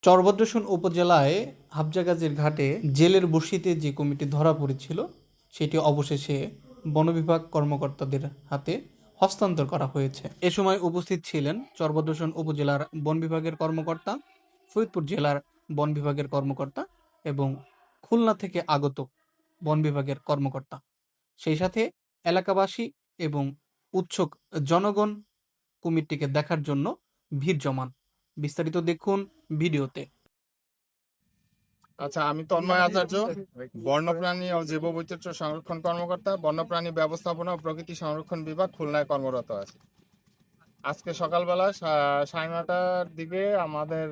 চরভদ্রসন উপজেলায় হাবজাগাজীর ঘাটে জেলের বড়শিতে যে কুমিরটি ধরা পড়েছিল সেটি অবশেষে বন বিভাগ কর্মকর্তাদের হাতে হস্তান্তর করা হয়েছে। এ সময় উপস্থিত ছিলেন চরভদ্রসন উপজেলার বন বিভাগের কর্মকর্তা, ফরিদপুর জেলার বন বিভাগের কর্মকর্তা এবং খুলনা থেকে আগত বন বিভাগের কর্মকর্তা। সেই সাথে এলাকাবাসী এবং উৎসুক জনগণ কুমিরটিকে দেখার জন্য ভিড় জমান। বিস্তারিত দেখুন ভিডিওতে। আচ্ছা, আমি তন্ময় আচার্য, বন্যপ্রাণী ও জীববৈচিত্র্য সংরক্ষণ কর্মকর্তা, বন্যপ্রাণী ব্যবস্থাপনা ও প্রকৃতি সংরক্ষণ বিভাগ, খুলনায় কর্মরত আছি। আজকে সকালবেলা 9:30টার দিকে আমাদের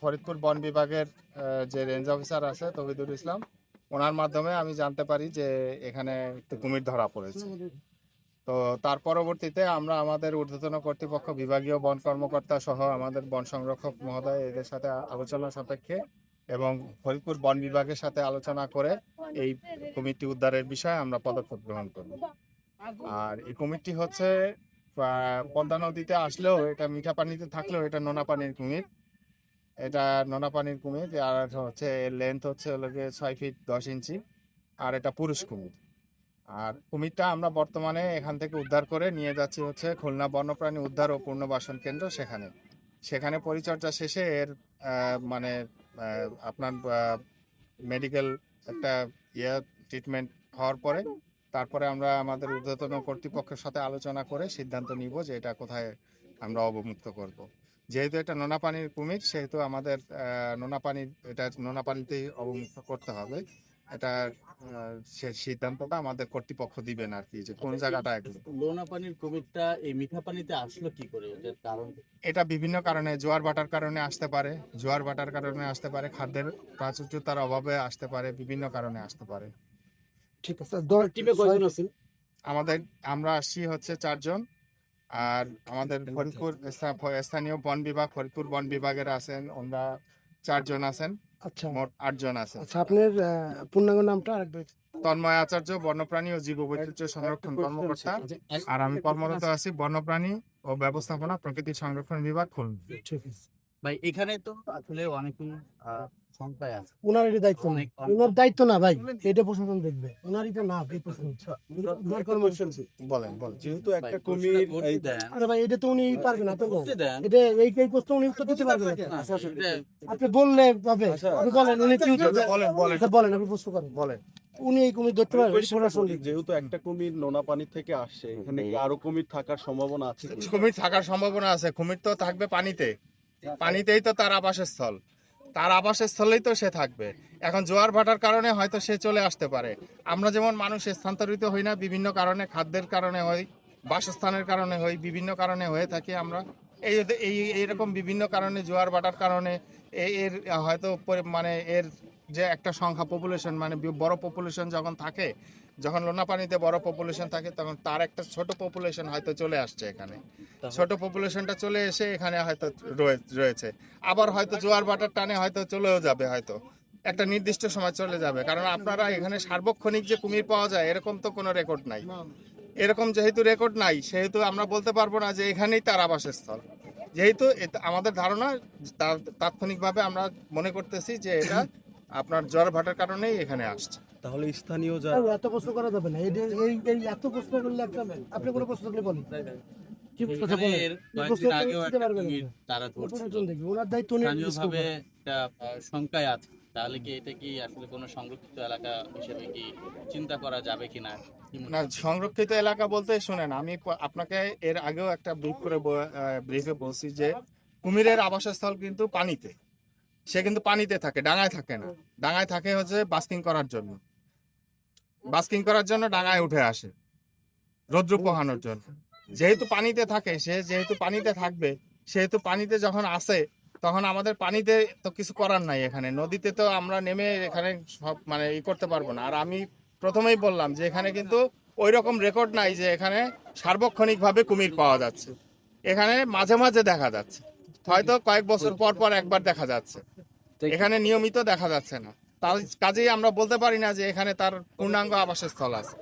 ফরিদপুর বন বিভাগের যে রেঞ্জ অফিসার আছে তৌহিদুল ইসলাম, ওনার মাধ্যমে আমি জানতে পারি যে এখানে একটু কুমির ধরা পড়েছে। তো তার পরবর্তীতে আমরা আমাদের ঊর্ধ্বতন কর্তৃপক্ষ, বিভাগীয় বন কর্মকর্তা সহ আমাদের বন সংরক্ষক মহোদয় এদের সাথে আলোচনা সাপেক্ষে এবং ফরিদপুর বন বিভাগের সাথে আলোচনা করে এই কুমিরটি উদ্ধারের বিষয়ে আমরা পদক্ষেপ গ্রহণ করব। আর এই কুমিরটি হচ্ছে পদ্মা নদীতে আসলেও এটা মিঠা পানিতে থাকলেও এটা নোনা পানির কুমির। এটা নোনা পানির কুমির, আর হচ্ছে এর লেন্থ হচ্ছে 6 ফিট 10 ইঞ্চি, আর এটা পুরুষ কুমির। আর কুমিরটা আমরা বর্তমানে এখান থেকে উদ্ধার করে নিয়ে যাচ্ছি হচ্ছে খুলনা বন্যপ্রাণী উদ্ধার ও পুনর্বাসন কেন্দ্র। সেখানে পরিচর্যা শেষে এর মানে আপনার মেডিকেল একটা ট্রিটমেন্ট হওয়ার পরে তারপরে আমরা আমাদের ঊর্ধ্বতন কর্তৃপক্ষের সাথে আলোচনা করে সিদ্ধান্ত নিব যে এটা কোথায় আমরা অবমুক্ত করব। যেহেতু এটা নোনা পানির কুমির, সেহেতু আমাদের নোনা পানিতেই অবমুক্ত করতে হবে। এটা সে সিদ্ধান্তটা আমাদের কর্তৃপক্ষ দিবেন আর কি, যে কোন জায়গাটা। নোনা পানির কুমিরটা এই মিঠা পানিতে আসলো কি করে, এটার কারণ? এটা বিভিন্ন কারণে, জোয়ার ভাটার কারণে আসতে পারে, খাদ্যের প্রাচুর্যতার অভাবে আসতে পারে, বিভিন্ন কারণে আসতে পারে। ঠিক আছে, টিমে কয়জন আছেন? আমরা আসছি হচ্ছে 4 জন। আর আমাদের স্থানীয় বন বিভাগ, ফরিদপুর বন বিভাগের আছেন, ওনারা 4 জন আছেন। আচ্ছা, মোট 8 জন আছেন। আচ্ছা, আপনার পূর্ণাঙ্গ নামটা আরেকবার? তন্ময় আচার্য, বন্যপ্রাণী ও জীববৈচিত্র্য সংরক্ষণ কর্মকর্তা। আর আমি কর্মরত আছি বন্যপ্রাণী ও ব্যবস্থাপনা প্রকৃতি সংরক্ষণ বিভাগ, খুলনা। ঠিক আছে ভাই, এখানে তো আসলে অনেকই সংখ্যায় আছে। ওনার এটা দায়িত্ব না, ওনার দায়িত্ব না ভাই, এটা প্রশাসন দেখবে, ওনারই তো না এই প্রশ্ন। বলেন। যেহেতু একটা কুমির আরে ভাই, এটা তো উনি পারবে না, তো এটা এই প্রশ্ন উনি উত্তর দিতে পারবেন না। আপনি বললে হবে, আপনি বলেন উনি কি উত্তর বলেন, আপনি প্রশ্ন করেন, বলেন উনি এই কুমির ধরতে পারবেন প্রশাসন। যেহেতু একটা কুমির নোনা পানি থেকে আসছে, এখানে কি আরো কুমির থাকার সম্ভাবনা আছে? কুমির থাকার সম্ভাবনা আছে। কুমির তো থাকবে পানিতেই তো তার আবাসস্থল, তার আবাসস্থলেই তো সে থাকবে। এখন জোয়ার ভাটার কারণে হয়তো সে চলে আসতে পারে। আমরা যেমন মানুষ স্থানান্তরিত হই না, বিভিন্ন কারণে, খাদ্যের কারণে হই, বাসস্থানের কারণে হই, বিভিন্ন কারণে হয়ে থাকি আমরা। এইরকম বিভিন্ন কারণে, জোয়ার ভাটার কারণে এর হয়তো মানে এর যে একটা সংখ্যা, পপুলেশন, মানে বড় পপুলেশন যখন লোনা পানিতে বড় পপুলেশন থাকে, তখন তার একটা ছোট পপুলেশন হয়তো চলে আসছে এখানে। ছোট পপুলেশনটা চলে এসে এখানে হয়তো রয়েছে। আবার হয়তো জোয়ার ভাটার টানে হয়তো চলেও যাবে, হয়তো একটা নির্দিষ্ট সময় চলে যাবে। কারণ আপনারা এখানে সার্বক্ষণিক যে কুমির পাওয়া যায় এরকম তো কোনো রেকর্ড নাই। এরকম যেহেতু রেকর্ড নাই, সেহেতু আমরা বলতে পারবো না যে এখানেই তার আবাসস্থল। যেহেতু আমাদের ধারণা, তাৎক্ষণিকভাবে আমরা মনে করতেছি যে এটা আপনার জোয়ার ভাটার কারণেই এখানে আসছে। তাহলে স্থানীয় এত প্রশ্ন করা যাবে না, এই এত প্রশ্ন করলে একটা, আপনি কোনো প্রশ্ন করলে বলেন কি প্রশ্ন বলেন। ওনার দায়িত্ব সংখ্যায় আছে, তাহলে কি এটা কি আসলে কোনো সংরক্ষিত এলাকা হিসেবে কি চিন্তা করা যাবে কিনা? না, সংরক্ষিত এলাকা বলতে শুনেন, আমি আপনাকে এর আগেও একটা ব্রিফে বলছি যে কুমিরের আবাসস্থল কিন্তু পানিতে। সে কিন্তু পানিতে থাকে, ডাঙায় থাকে না। ডাঙায় থাকে হচ্ছে বাস্কিং করার জন্য ডাঙায় উঠে আসে, রৌদ্র পোহানোর জন্য। যেহেতু পানিতে থাকে, যেহেতু পানিতে থাকবে, সেহেতু পানিতে যখন আসে তখন আমাদের পানিতে তো কিছু করার নাই। এখানে নদীতে তো আমরা নেমে এখানে সব মানে করতে পারবো না। আর আমি প্রথমেই বললাম যে এখানে কিন্তু ওই রকম রেকর্ড নাই যে এখানে সার্বক্ষণিকভাবে কুমির পাওয়া যাচ্ছে। এখানে মাঝে মাঝে দেখা যাচ্ছে, হয়তো কয়েক বছর পর একবার দেখা যাচ্ছে, এখানে নিয়মিত দেখা যাচ্ছে না। তার কাজেই আমরা বলতে পারি না যে এখানে তার পূর্ণাঙ্গ আবাসস্থল আছে।